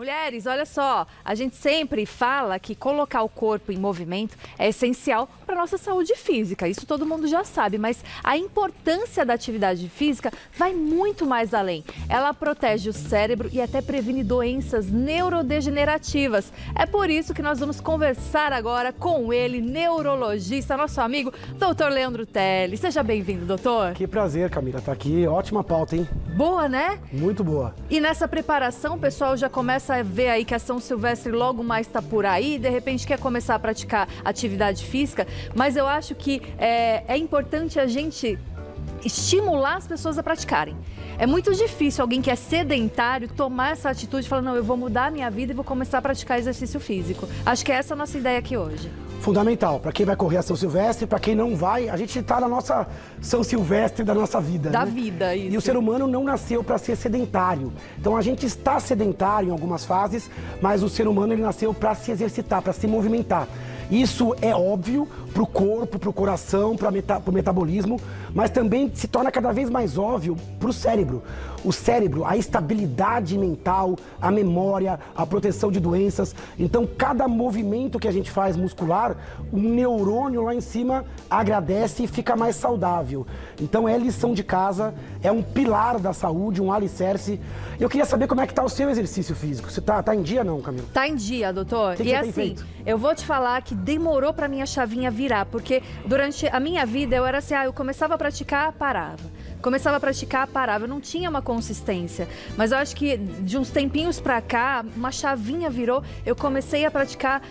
Mulheres, olha só, a gente sempre fala que colocar o corpo em movimento é essencial para a nossa saúde física, isso todo mundo já sabe, mas a importância da atividade física vai muito mais além. Ela protege o cérebro e até previne doenças neurodegenerativas. É por isso que nós vamos conversar agora com ele, neurologista, nosso amigo, Dr. Leandro Teles. Seja bem-vindo, doutor. Que prazer, Camila, estar aqui. Ótima pauta, hein? Boa, né? Muito boa. E nessa preparação, o pessoal já começa a ver aí que a São Silvestre logo mais está por aí, de repente quer começar a praticar atividade física, mas eu acho que é importante a gente estimular as pessoas a praticarem. É muito difícil alguém que é sedentário tomar essa atitude e falar, não, eu vou mudar a minha vida e vou começar a praticar exercício físico. Acho que essa é a nossa ideia aqui hoje. Fundamental, para quem vai correr a São Silvestre, para quem não vai, a gente está na nossa São Silvestre da nossa vida. Da né? vida, isso. E o ser humano não nasceu para ser sedentário. Então a gente está sedentário em algumas fases, mas o ser humano ele nasceu para se exercitar, para se movimentar. Isso é óbvio para o corpo, para o coração, para o metabolismo, mas também se torna cada vez mais óbvio para o cérebro. O cérebro, a estabilidade mental, a memória, a proteção de doenças. Então, cada movimento que a gente faz muscular, um neurônio lá em cima agradece e fica mais saudável. Então, é lição de casa, é um pilar da saúde, um alicerce. Eu queria saber como é que está o seu exercício físico. Você tá em dia não, Camila? Tá em dia, doutor. O que e você assim, tem feito? eu vou te falar que demorou pra minha chavinha virar, porque durante a minha vida eu era assim, eu começava a praticar, parava. Começava a praticar, parava. Eu não tinha uma consistência. Mas eu acho que de uns tempinhos pra cá, uma chavinha virou. Eu comecei a praticar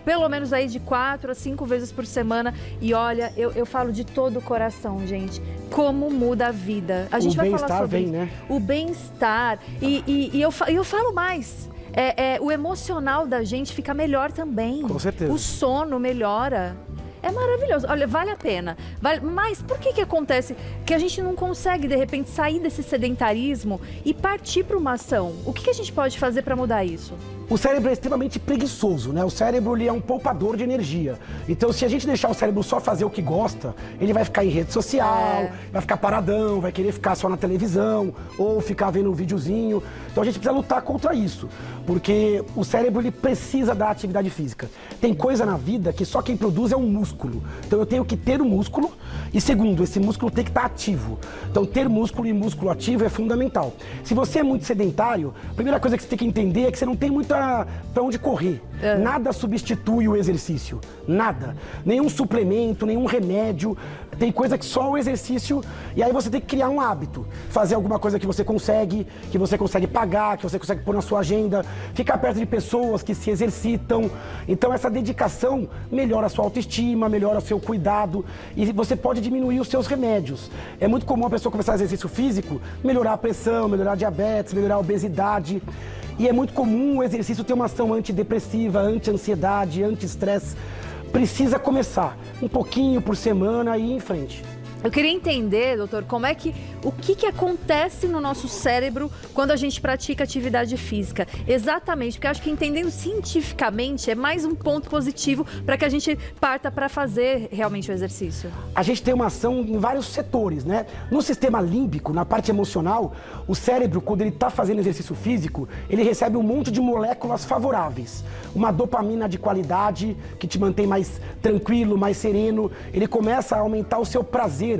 pelo menos aí de 4 a 5 vezes por semana. E olha, eu falo de todo o coração, gente. Como muda a vida. A gente vai falar sobre vem, isso. né? O bem-estar. E eu falo mais. O emocional da gente fica melhor também. Com certeza. O sono melhora. É maravilhoso. Olha, vale a pena. Mas por que acontece que a gente não consegue, de repente, sair desse sedentarismo e partir para uma ação? O que a gente pode fazer para mudar isso? O cérebro é extremamente preguiçoso, né? O cérebro ele é um poupador de energia. Então, se a gente deixar o cérebro só fazer o que gosta, ele vai ficar em rede social, vai ficar paradão, vai querer ficar só na televisão ou ficar vendo um videozinho. Então, a gente precisa lutar contra isso, porque o cérebro ele precisa da atividade física. Tem coisa na vida que só quem produz é um músculo. Então, eu tenho que ter o músculo e, segundo, esse músculo tem que estar ativo. Então, ter músculo e músculo ativo é fundamental. Se você é muito sedentário, a primeira coisa que você tem que entender é que você não tem muita para onde correr. Nada substitui o exercício. Nada. Nenhum suplemento, nenhum remédio. Tem coisa que só o exercício. E aí você tem que criar um hábito. Fazer alguma coisa que você consegue pagar, que você consegue pôr na sua agenda. Ficar perto de pessoas que se exercitam. Então essa dedicação melhora a sua autoestima, melhora o seu cuidado. E você pode diminuir os seus remédios. É muito comum a pessoa começar exercício físico, melhorar a pressão, melhorar a diabetes, melhorar a obesidade. E é muito comum o exercício ter uma ação antidepressiva, anti-ansiedade, anti-estresse. Precisa começar um pouquinho por semana e ir em frente. Eu queria entender, doutor, o que acontece no nosso cérebro quando a gente pratica atividade física. Exatamente, porque eu acho que entendendo cientificamente é mais um ponto positivo para que a gente parta para fazer realmente o exercício. A gente tem uma ação em vários setores, né? No sistema límbico, na parte emocional, o cérebro, quando ele está fazendo exercício físico, ele recebe um monte de moléculas favoráveis. Uma dopamina de qualidade, que te mantém mais tranquilo, mais sereno. Ele começa a aumentar o seu prazer.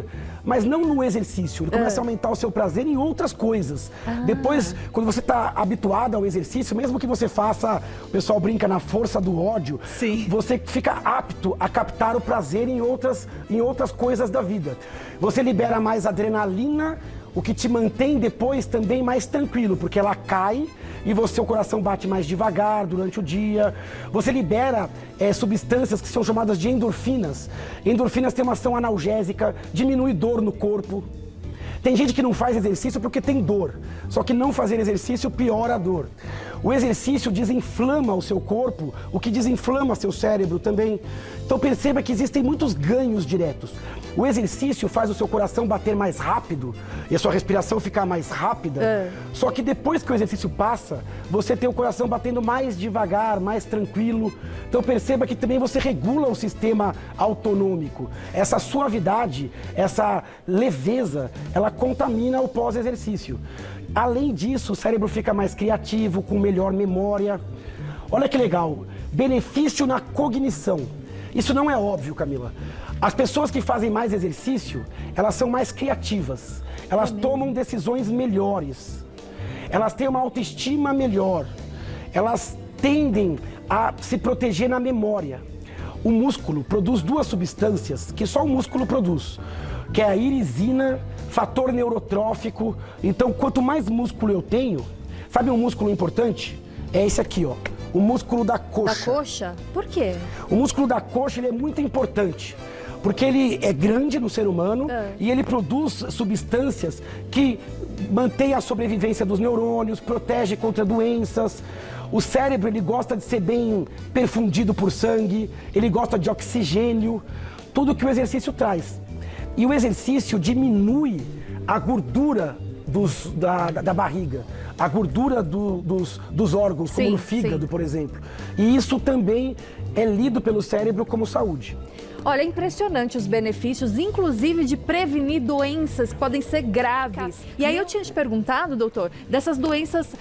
Mas não no exercício, ele começa a aumentar o seu prazer em outras coisas. Depois, quando você está habituado ao exercício, mesmo que você faça, o pessoal brinca na força do ódio, sim, você fica apto a captar o prazer em outras coisas da vida. Você libera mais adrenalina, o que te mantém depois também mais tranquilo, porque ela cai e seu coração bate mais devagar durante o dia. Você libera substâncias que são chamadas de endorfinas. Endorfinas têm uma ação analgésica, diminui dor no corpo. Tem gente que não faz exercício porque tem dor, só que não fazer exercício piora a dor. O exercício desinflama o seu corpo, o que desinflama seu cérebro também. Então perceba que existem muitos ganhos diretos. O exercício faz o seu coração bater mais rápido e a sua respiração ficar mais rápida. Só que depois que o exercício passa, você tem o coração batendo mais devagar, mais tranquilo. Então perceba que também você regula o sistema autonômico. Essa suavidade, essa leveza, ela contamina o pós-exercício. além disso, o cérebro fica mais criativo, com melhor memória. Olha que legal, benefício na cognição. Isso não é óbvio, Camila. As pessoas que fazem mais exercício, elas são mais criativas. Elas tomam decisões melhores. Elas têm uma autoestima melhor. Elas tendem a se proteger na memória. O músculo produz duas substâncias que só o músculo produz, que é a irisina, fator neurotrófico. Então, quanto mais músculo eu tenho, sabe um músculo importante? É esse aqui, ó. O músculo da coxa. Da coxa? Por quê? O músculo da coxa ele é muito importante, porque ele é grande no ser humano e ele produz substâncias que mantêm a sobrevivência dos neurônios, protege contra doenças. O cérebro ele gosta de ser bem perfundido por sangue, ele gosta de oxigênio, tudo que o exercício traz. E o exercício diminui a gordura da barriga, a gordura dos órgãos, como no fígado, por exemplo. E isso também é lido pelo cérebro como saúde. Olha, é impressionante os benefícios, inclusive de prevenir doenças que podem ser graves. E aí eu tinha te perguntado, doutor, dessas doenças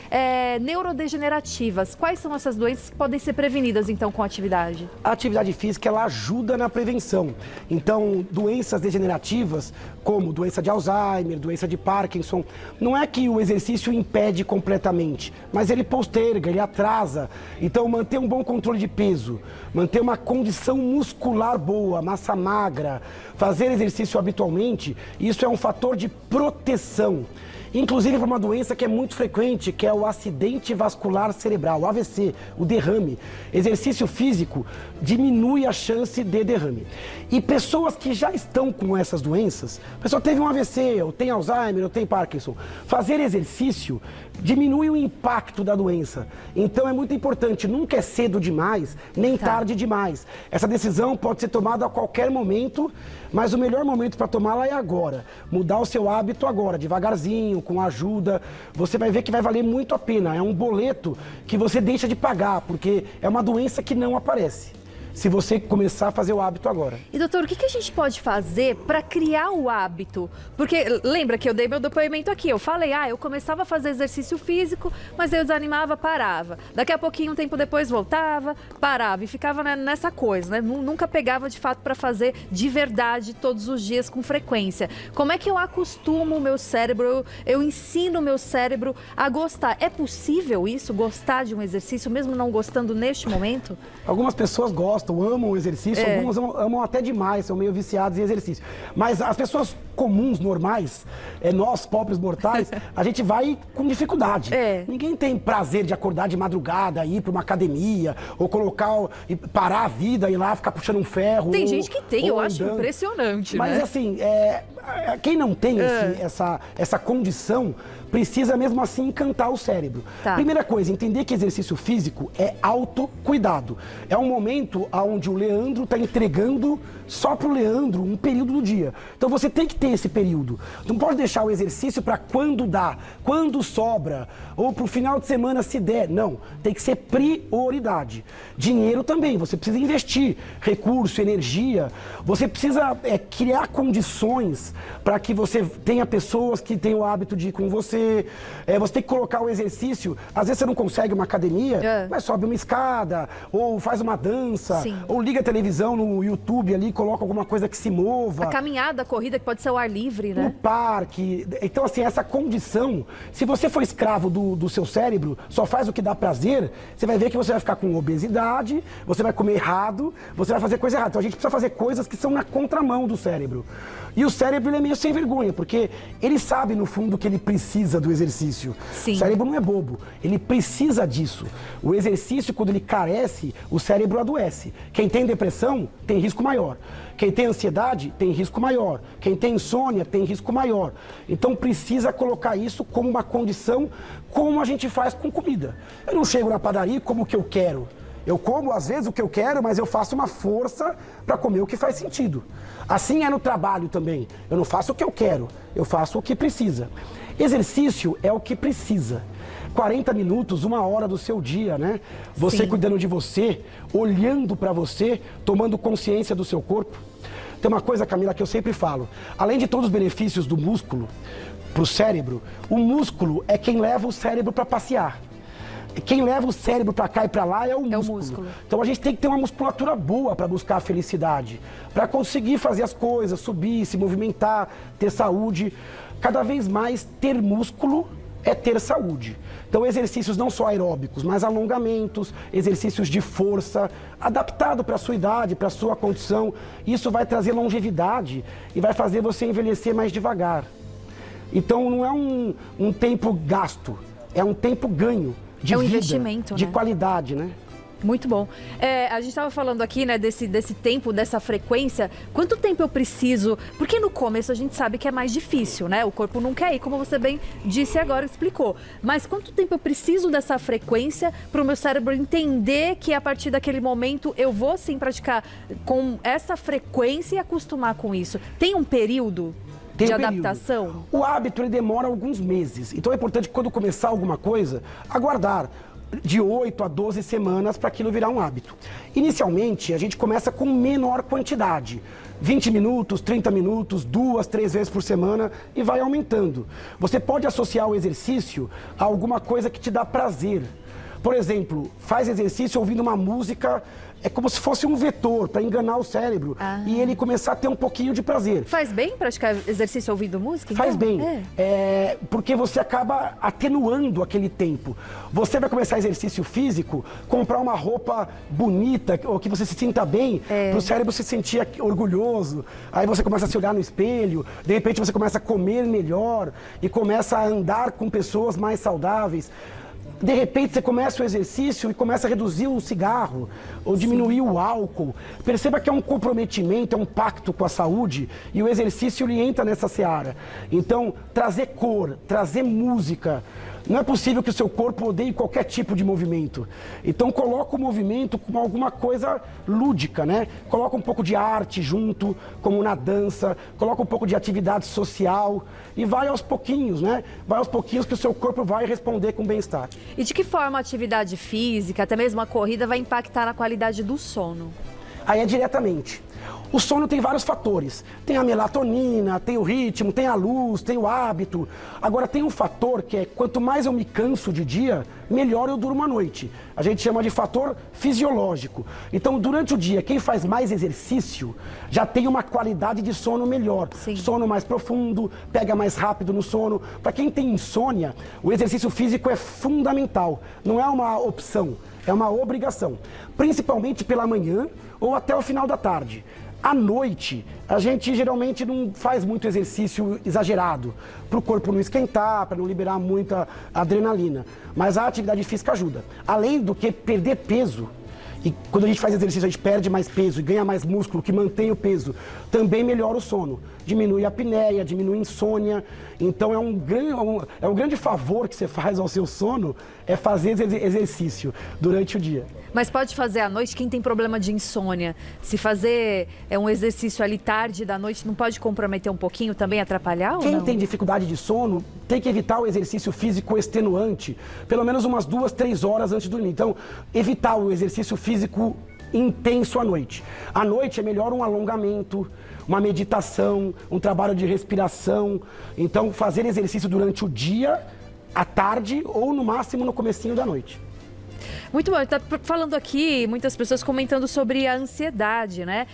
neurodegenerativas. Quais são essas doenças que podem ser prevenidas, então, com a atividade? A atividade física, ela ajuda na prevenção. Então, doenças degenerativas, como doença de Alzheimer, doença de Parkinson, não é que o exercício impede completamente, mas ele posterga, ele atrasa. Então, manter um bom controle de peso, manter uma condição muscular boa, massa magra, fazer exercício habitualmente, isso é um fator de proteção. Inclusive para uma doença que é muito frequente, que é o acidente vascular cerebral, o AVC, o derrame. Exercício físico diminui a chance de derrame. E pessoas que já estão com essas doenças, a pessoa teve um AVC, ou tem Alzheimer, ou tem Parkinson, fazer exercício diminui o impacto da doença. Então é muito importante, nunca é cedo demais, nem tarde demais. Essa decisão pode ser tomada a qualquer momento, mas o melhor momento para tomá-la é agora. Mudar o seu hábito agora, devagarzinho, com ajuda. Você vai ver que vai valer muito a pena. É um boleto que você deixa de pagar, porque é uma doença que não aparece, se você começar a fazer o hábito agora. E doutor, o que a gente pode fazer para criar o hábito? Porque lembra que eu dei meu depoimento aqui, eu falei, eu começava a fazer exercício físico, mas eu desanimava, parava. Daqui a pouquinho, um tempo depois, voltava, parava e ficava nessa coisa, né? Nunca pegava de fato para fazer de verdade todos os dias com frequência. Como é que eu acostumo o meu cérebro, eu ensino o meu cérebro a gostar? É possível isso, gostar de um exercício, mesmo não gostando neste momento? Algumas pessoas gostam, amam o exercício, alguns amam até demais, são meio viciados em exercício. Mas as pessoas comuns, normais, nós, pobres mortais, a gente vai com dificuldade. Ninguém tem prazer de acordar de madrugada, ir para uma academia, ou parar a vida, ir lá, ficar puxando um ferro. Tem gente que tem, eu acho impressionante, mas, né? assim, quem não tem essa condição, precisa mesmo assim encantar o cérebro. Primeira coisa, entender que exercício físico é autocuidado. É um momento onde o Leandro está entregando só para o Leandro um período do dia. Então você tem que ter esse período. Não pode deixar o exercício para quando dá, quando sobra, ou para o final de semana se der. Não, tem que ser prioridade. Dinheiro também, você precisa investir recurso, energia. Você precisa criar condições para que você tenha pessoas que tenham o hábito de ir com você. Você tem que colocar o exercício. Às vezes você não consegue uma academia, mas sobe uma escada, ou faz uma dança, ou liga a televisão no YouTube ali, coloca alguma coisa que se mova. A caminhada, a corrida, que pode ser ao ar livre, né? No parque. Então, assim, essa condição, se você for escravo do seu cérebro, só faz o que dá prazer, você vai ver que você vai ficar com obesidade, você vai comer errado, você vai fazer coisa errada. Então, a gente precisa fazer coisas que são na contramão do cérebro. E o cérebro, ele é meio sem vergonha, porque ele sabe, no fundo, que ele precisa do exercício. Sim. O cérebro não é bobo, ele precisa disso. O exercício, quando ele carece, o cérebro adoece. Quem tem depressão, tem risco maior. Quem tem ansiedade, tem risco maior. Quem tem insônia, tem risco maior. Então, precisa colocar isso como uma condição, como a gente faz com comida. Eu não chego na padaria e como o que eu quero. Eu como, às vezes, o que eu quero, mas eu faço uma força para comer o que faz sentido. Assim é no trabalho também. Eu não faço o que eu quero, eu faço o que precisa. Exercício é o que precisa. 40 minutos, 1 hora do seu dia, né? Você cuidando de você, olhando para você, tomando consciência do seu corpo. Tem uma coisa, Camila, que eu sempre falo. Além de todos os benefícios do músculo para o cérebro, o músculo é quem leva o cérebro para passear. Quem leva o cérebro para cá e para lá é o músculo. Então a gente tem que ter uma musculatura boa para buscar a felicidade, para conseguir fazer as coisas, subir, se movimentar, ter saúde. Cada vez mais ter músculo é ter saúde. Então exercícios não só aeróbicos, mas alongamentos, exercícios de força, adaptado para a sua idade, para a sua condição. Isso vai trazer longevidade e vai fazer você envelhecer mais devagar. Então não é um tempo gasto, é um tempo ganho de vida, investimento, de né? qualidade, né? Muito bom. A gente estava falando aqui, né, desse tempo, dessa frequência. Quanto tempo eu preciso? Porque no começo a gente sabe que é mais difícil, né? O corpo não quer ir, como você bem disse agora, explicou. Mas quanto tempo eu preciso dessa frequência para o meu cérebro entender que a partir daquele momento eu vou sim praticar com essa frequência e acostumar com isso? Tem um período de adaptação? O hábito, ele demora alguns meses. Então é importante, quando começar alguma coisa, aguardar de 8 a 12 semanas para aquilo virar um hábito. Inicialmente, a gente começa com menor quantidade. 20 minutos, 30 minutos, 2, 3 vezes por semana e vai aumentando. Você pode associar o exercício a alguma coisa que te dá prazer. Por exemplo, faz exercício ouvindo uma música, é como se fosse um vetor para enganar o cérebro e ele começar a ter um pouquinho de prazer. Faz bem praticar exercício ouvindo música? Faz então? bem, porque você acaba atenuando aquele tempo. Você vai começar exercício físico, comprar uma roupa bonita, ou que você se sinta bem, para o cérebro se sentir orgulhoso. Aí você começa a se olhar no espelho, de repente você começa a comer melhor e começa a andar com pessoas mais saudáveis. De repente você começa o exercício e começa a reduzir o cigarro ou diminuir o álcool. Perceba que é um comprometimento, é um pacto com a saúde e o exercício ele entra nessa seara. Então, trazer cor, trazer música. Não é possível que o seu corpo odeie qualquer tipo de movimento. Então coloca o movimento como alguma coisa lúdica, né? Coloca um pouco de arte junto, como na dança, coloca um pouco de atividade social e vai aos pouquinhos, né? Vai aos pouquinhos que o seu corpo vai responder com bem-estar. E de que forma a atividade física, até mesmo a corrida, vai impactar na qualidade do sono? Aí é diretamente. O sono tem vários fatores. Tem a melatonina, tem o ritmo, tem a luz, tem o hábito. Agora tem um fator que é, quanto mais eu me canso de dia, melhor eu durmo à noite. A gente chama de fator fisiológico. Então, durante o dia, quem faz mais exercício já tem uma qualidade de sono melhor. Sim. Sono mais profundo, pega mais rápido no sono. Para quem tem insônia, o exercício físico é fundamental. Não é uma opção, é uma obrigação. Principalmente pela manhã ou até o final da tarde. À noite, a gente geralmente não faz muito exercício exagerado, para o corpo não esquentar, para não liberar muita adrenalina. Mas a atividade física ajuda. Além do que perder peso, e quando a gente faz exercício a gente perde mais peso e ganha mais músculo, que mantém o peso, também melhora o sono. Diminui a apneia, diminui a insônia. Então é um grande favor que você faz ao seu sono, é fazer exercício durante o dia. Mas pode fazer à noite, quem tem problema de insônia, se fazer um exercício ali tarde da noite, não pode comprometer um pouquinho, também atrapalhar ou não? Quem tem dificuldade de sono tem que evitar o exercício físico extenuante, pelo menos umas 2, 3 horas antes de dormir. Então, evitar o exercício físico intenso à noite. À noite é melhor um alongamento, uma meditação, um trabalho de respiração. Então, fazer exercício durante o dia, à tarde ou no máximo no comecinho da noite. Muito bom, está falando aqui, muitas pessoas comentando sobre a ansiedade, né?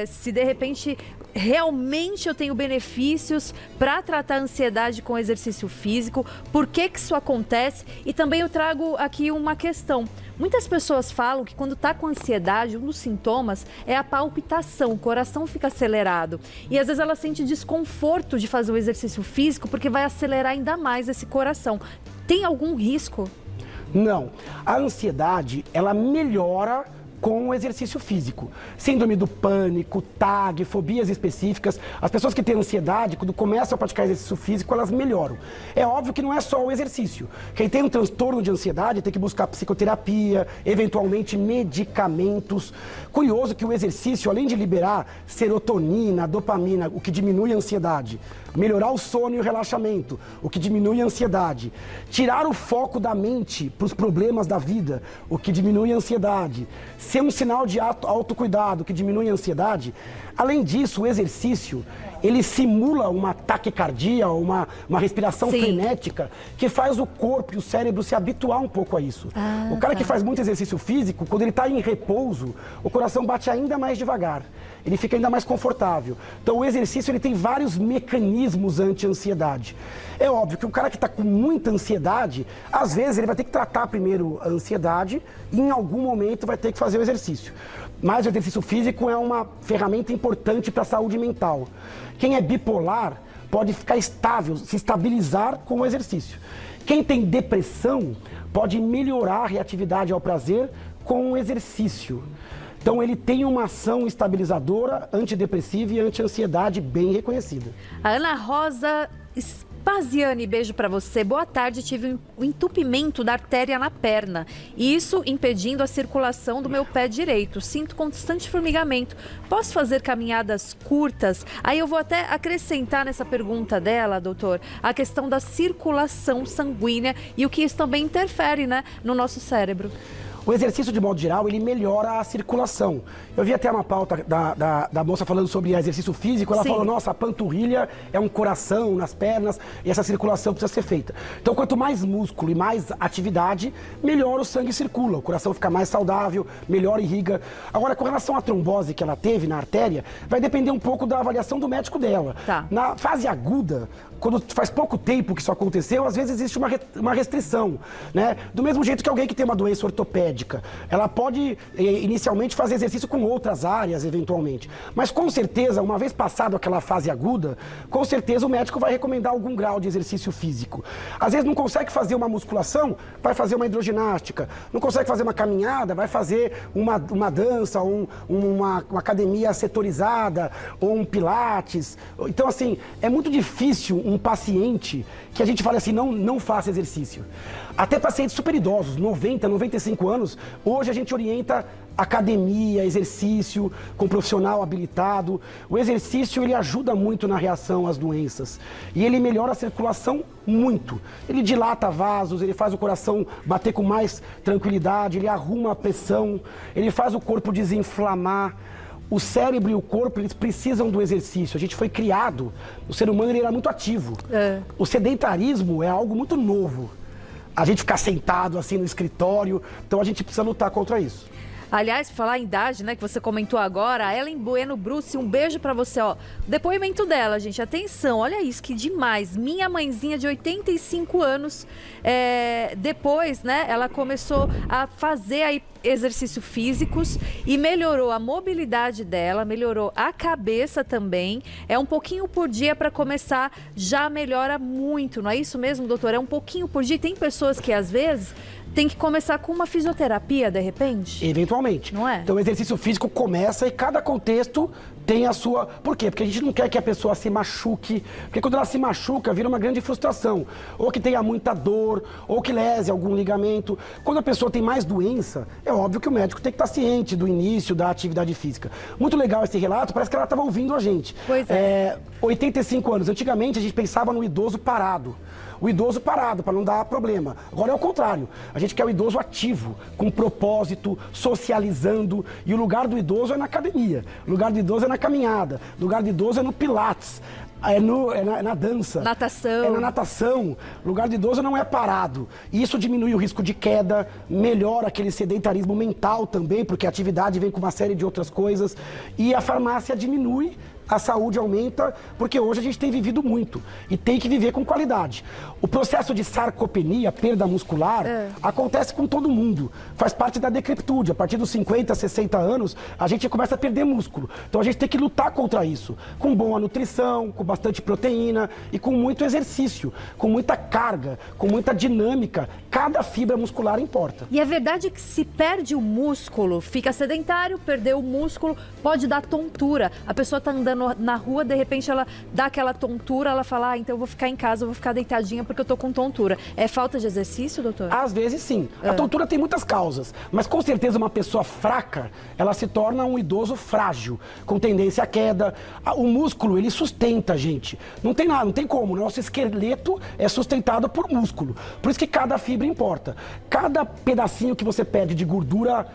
Se de repente realmente eu tenho benefícios para tratar a ansiedade com exercício físico, por que isso acontece? E também eu trago aqui uma questão. Muitas pessoas falam que quando está com ansiedade, um dos sintomas é a palpitação, o coração fica acelerado. E às vezes ela sente desconforto de fazer o exercício físico porque vai acelerar ainda mais esse coração. Tem algum risco? Não. A ansiedade, ela melhora com o exercício físico. Síndrome do pânico, TAG, fobias específicas. As pessoas que têm ansiedade, quando começam a praticar exercício físico, elas melhoram. É óbvio que não é só o exercício. Quem tem um transtorno de ansiedade tem que buscar psicoterapia, eventualmente medicamentos. Curioso que o exercício, além de liberar serotonina, dopamina, o que diminui a ansiedade, melhorar o sono e o relaxamento, o que diminui a ansiedade, tirar o foco da mente para os problemas da vida, o que diminui a ansiedade, ser um sinal de autocuidado, que diminui a ansiedade. Além disso, o exercício, ele simula uma taquicardia, uma respiração frenética, que faz o corpo e o cérebro se habituar um pouco a isso. O cara que faz muito exercício físico, quando ele está em repouso, o coração bate ainda mais devagar. Ele fica ainda mais confortável. Então, o exercício ele tem vários mecanismos anti-ansiedade. É óbvio que um cara que está com muita ansiedade, às vezes ele vai ter que tratar primeiro a ansiedade e em algum momento vai ter que fazer o exercício. Mas o exercício físico é uma ferramenta importante para a saúde mental. Quem é bipolar pode ficar estável, se estabilizar com o exercício. Quem tem depressão pode melhorar a reatividade ao prazer com o exercício. Então ele tem uma ação estabilizadora, antidepressiva e anti-ansiedade bem reconhecida. A Ana Rosa Spaziani, beijo pra você. Boa tarde, tive um entupimento da artéria na perna. Isso impedindo a circulação do meu pé direito. Sinto constante formigamento. Posso fazer caminhadas curtas? Aí eu vou até acrescentar nessa pergunta dela, doutor, a questão da circulação sanguínea e o que isso também interfere, né, no nosso cérebro. O exercício, de modo geral, ele melhora a circulação. Eu vi até uma pauta da moça falando sobre exercício físico. Ela falou, nossa, a panturrilha é um coração nas pernas e essa circulação precisa ser feita. Então, quanto mais músculo e mais atividade, melhor o sangue circula. O coração fica mais saudável, melhor irriga. Agora, com relação à trombose que ela teve na artéria, vai depender um pouco da avaliação do médico dela. Na fase aguda, quando faz pouco tempo que isso aconteceu, às vezes existe uma restrição, né? Do mesmo jeito que alguém que tem uma doença ortopédica, ela pode inicialmente fazer exercício com outras áreas, eventualmente. Mas com certeza, uma vez passado aquela fase aguda, com certeza o médico vai recomendar algum grau de exercício físico. Às vezes não consegue fazer uma musculação, vai fazer uma hidroginástica. Não consegue fazer uma caminhada, vai fazer uma dança, uma academia setorizada, ou um pilates. Então, assim, é muito difícil um paciente que a gente fala assim, não faça exercício. Até pacientes super idosos, 90, 95 anos, hoje a gente orienta academia, exercício, com profissional habilitado. O exercício, ele ajuda muito na reação às doenças. E ele melhora a circulação muito. Ele dilata vasos, ele faz o coração bater com mais tranquilidade, ele arruma a pressão, ele faz o corpo desinflamar. O cérebro e o corpo, eles precisam do exercício. A gente foi criado, o ser humano ele era muito ativo. O sedentarismo é algo muito novo. A gente ficar sentado assim no escritório, então a gente precisa lutar contra isso. Aliás, falar em idade, né, que você comentou agora, a Ellen Bueno Bruce, um beijo pra você, ó. Depoimento dela, gente, atenção, olha isso, que demais. Minha mãezinha de 85 anos, depois, né, ela começou a fazer aí exercícios físicos e melhorou a mobilidade dela, melhorou a cabeça também. É um pouquinho por dia para começar, já melhora muito, não é isso mesmo, doutor? É um pouquinho por dia. Tem pessoas que às vezes tem que começar com uma fisioterapia, de repente? Eventualmente. Não é? Então o exercício físico começa e cada contexto tem a sua... Por quê? Porque a gente não quer que a pessoa se machuque, porque quando ela se machuca, vira uma grande frustração. Ou que tenha muita dor, ou que lese algum ligamento. Quando a pessoa tem mais doença, é óbvio que o médico tem que estar ciente do início da atividade física. Muito legal esse relato, parece que ela estava ouvindo a gente. Pois é. 85 anos. Antigamente a gente pensava no idoso parado. O idoso parado, para não dar problema. Agora é o contrário. A gente quer o idoso ativo, com propósito, socializando. E o lugar do idoso é na academia. O lugar do idoso é na caminhada. O lugar do idoso é no pilates. É na dança. Natação. É na natação. O lugar do idoso não é parado. E isso diminui o risco de queda, melhora aquele sedentarismo mental também, porque a atividade vem com uma série de outras coisas. E a farmácia diminui, a saúde aumenta, porque hoje a gente tem vivido muito e tem que viver com qualidade. O processo de sarcopenia, perda muscular, acontece com todo mundo. Faz parte da decrepitude. A partir dos 50, 60 anos, a gente começa a perder músculo. Então a gente tem que lutar contra isso, com boa nutrição, com bastante proteína e com muito exercício, com muita carga, com muita dinâmica. Cada fibra muscular importa. E é verdade que se perde o músculo, fica sedentário, perdeu o músculo, pode dar tontura. A pessoa está andando na rua, de repente ela dá aquela tontura, ela fala, então eu vou ficar em casa, eu vou ficar deitadinha porque eu tô com tontura. É falta de exercício, doutor? Às vezes sim. A tontura tem muitas causas, mas com certeza uma pessoa fraca, ela se torna um idoso frágil, com tendência à queda. O músculo, ele sustenta a gente. Não tem nada, não tem como. Nosso esqueleto é sustentado por músculo. Por isso que cada fibra importa. Cada pedacinho que você perde de gordura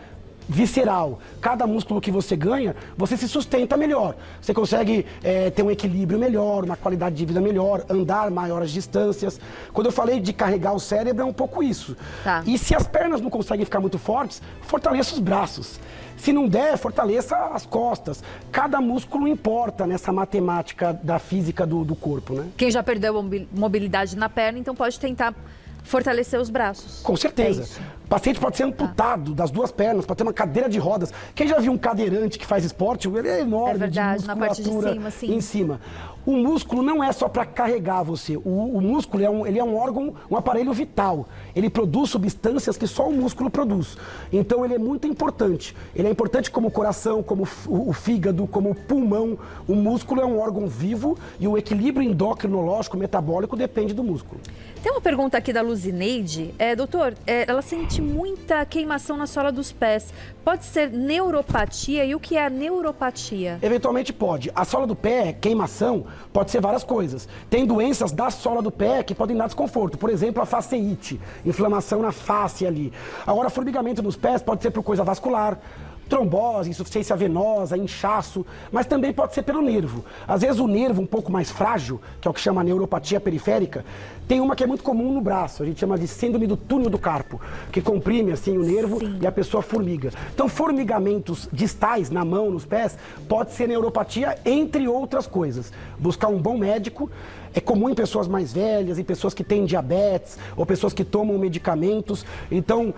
visceral. Cada músculo que você ganha, você se sustenta melhor. Você consegue ter um equilíbrio melhor, uma qualidade de vida melhor, andar maiores distâncias. Quando eu falei de carregar o cérebro, é um pouco isso. Tá. E se as pernas não conseguem ficar muito fortes, fortaleça os braços. Se não der, fortaleça as costas. Cada músculo importa nessa matemática da física do corpo, né? Quem já perdeu mobilidade na perna, então pode tentar fortalecer os braços. Com certeza. O paciente pode ser amputado das duas pernas, pode ter uma cadeira de rodas. Quem já viu um cadeirante que faz esporte, ele é enorme, é verdade, de na parte de musculatura cima, sim. em cima. O músculo não é só para carregar você. O músculo ele é um órgão, um aparelho vital. Ele produz substâncias que só o músculo produz. Então ele é muito importante. Ele é importante como o coração, como o fígado, como o pulmão. O músculo é um órgão vivo e o equilíbrio endocrinológico, metabólico depende do músculo. Tem uma pergunta aqui da Luzineide. Doutor, ela sente muita queimação na sola dos pés. Pode ser neuropatia? E o que é a neuropatia? Eventualmente pode. A sola do pé, queimação, pode ser várias coisas. Tem doenças da sola do pé que podem dar desconforto. Por exemplo, a faceite, inflamação na face ali. Agora, formigamento nos pés pode ser por coisa vascular, trombose, insuficiência venosa, inchaço, mas também pode ser pelo nervo. Às vezes o nervo um pouco mais frágil, que é o que chama neuropatia periférica, tem uma que é muito comum no braço, a gente chama de síndrome do túnel do carpo, que comprime assim o nervo. Sim. E a pessoa formiga. Então formigamentos distais na mão, nos pés, pode ser neuropatia, entre outras coisas. Buscar um bom médico. É comum em pessoas mais velhas, em pessoas que têm diabetes ou pessoas que tomam medicamentos. Então,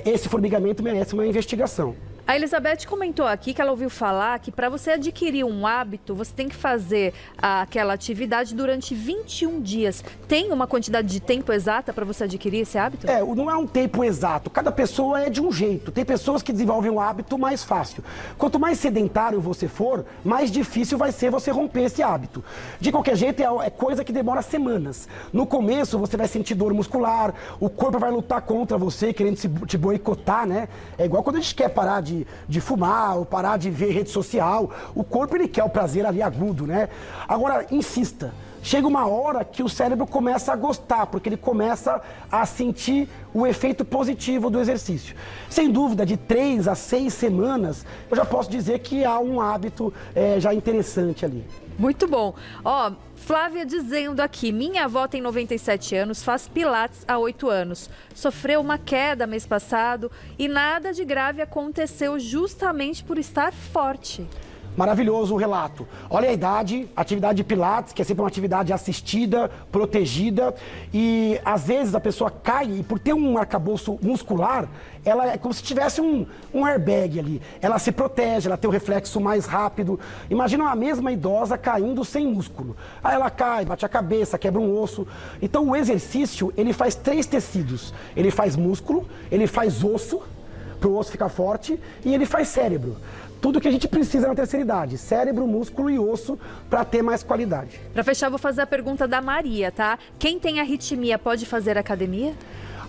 esse formigamento merece uma investigação. A Elizabeth comentou aqui que ela ouviu falar que para você adquirir um hábito, você tem que fazer aquela atividade durante 21 dias. Tem uma quantidade de tempo exata para você adquirir esse hábito? Não é um tempo exato. Cada pessoa é de um jeito. Tem pessoas que desenvolvem um hábito mais fácil. Quanto mais sedentário você for, mais difícil vai ser você romper esse hábito. De qualquer jeito, é coisa que demora semanas. No começo, você vai sentir dor muscular, o corpo vai lutar contra você, querendo te boicotar, né? É igual quando a gente quer parar de fumar ou parar de ver rede social. O corpo, ele quer o prazer ali agudo, né? Agora, insista. Chega uma hora que o cérebro começa a gostar, porque ele começa a sentir o efeito positivo do exercício. Sem dúvida, de 3 a 6 semanas, eu já posso dizer que há um hábito já interessante ali. Muito bom. Flávia dizendo aqui, minha avó tem 97 anos, faz pilates há 8 anos. Sofreu uma queda mês passado e nada de grave aconteceu justamente por estar forte. Maravilhoso o relato. Olha a idade, atividade de pilates, que é sempre uma atividade assistida, protegida. E às vezes a pessoa cai e por ter um arcabouço muscular, ela é como se tivesse um airbag ali. Ela se protege, ela tem o reflexo mais rápido. Imagina uma mesma idosa caindo sem músculo. Aí ela cai, bate a cabeça, quebra um osso. Então o exercício, ele faz 3 tecidos. Ele faz músculo, ele faz osso, para o osso ficar forte, e ele faz cérebro. Tudo que a gente precisa na terceira idade, cérebro, músculo e osso, para ter mais qualidade. Para fechar, vou fazer a pergunta da Maria, tá? Quem tem arritmia pode fazer academia?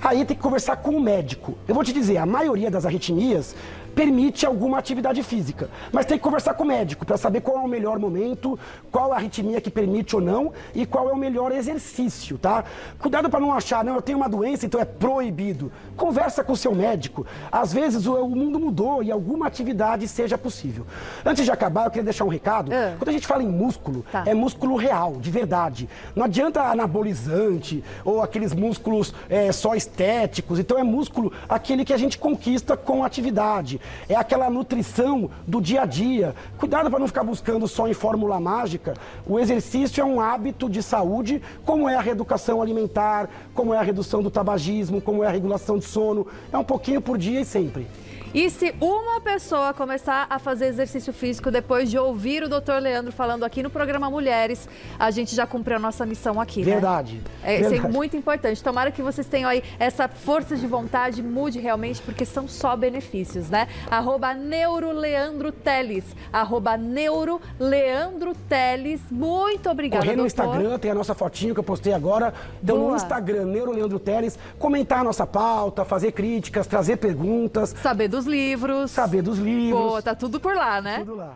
Aí tem que conversar com o médico. Eu vou te dizer, a maioria das arritmias permite alguma atividade física, mas tem que conversar com o médico para saber qual é o melhor momento, qual a arritmia que permite ou não e qual é o melhor exercício, tá? Cuidado para não achar, não, eu tenho uma doença, então é proibido. Conversa com o seu médico. Às vezes o mundo mudou e alguma atividade seja possível. Antes de acabar, eu queria deixar um recado. Quando a gente fala em músculo, é músculo real, de verdade. Não adianta anabolizante ou aqueles músculos só estéticos. Então é músculo aquele que a gente conquista com atividade. É aquela nutrição do dia a dia. Cuidado para não ficar buscando só em fórmula mágica. O exercício é um hábito de saúde, como é a reeducação alimentar, como é a redução do tabagismo, como é a regulação de sono. É um pouquinho por dia e sempre. E se uma pessoa começar a fazer exercício físico depois de ouvir o Dr. Leandro falando aqui no programa Mulheres, a gente já cumpriu a nossa missão aqui, Verdade. Né? Isso é muito importante. Tomara que vocês tenham aí essa força de vontade, mude realmente, porque são só benefícios, né? @NeuroLeandroTeles. @NeuroLeandroTeles. Muito obrigada, Correr no doutor. Instagram, tem a nossa fotinho que eu postei agora. Então, no Instagram, NeuroLeandroTeles, comentar a nossa pauta, fazer críticas, trazer perguntas. Saber dos livros. Saber dos livros. Pô, tá tudo por lá, né? Tudo lá.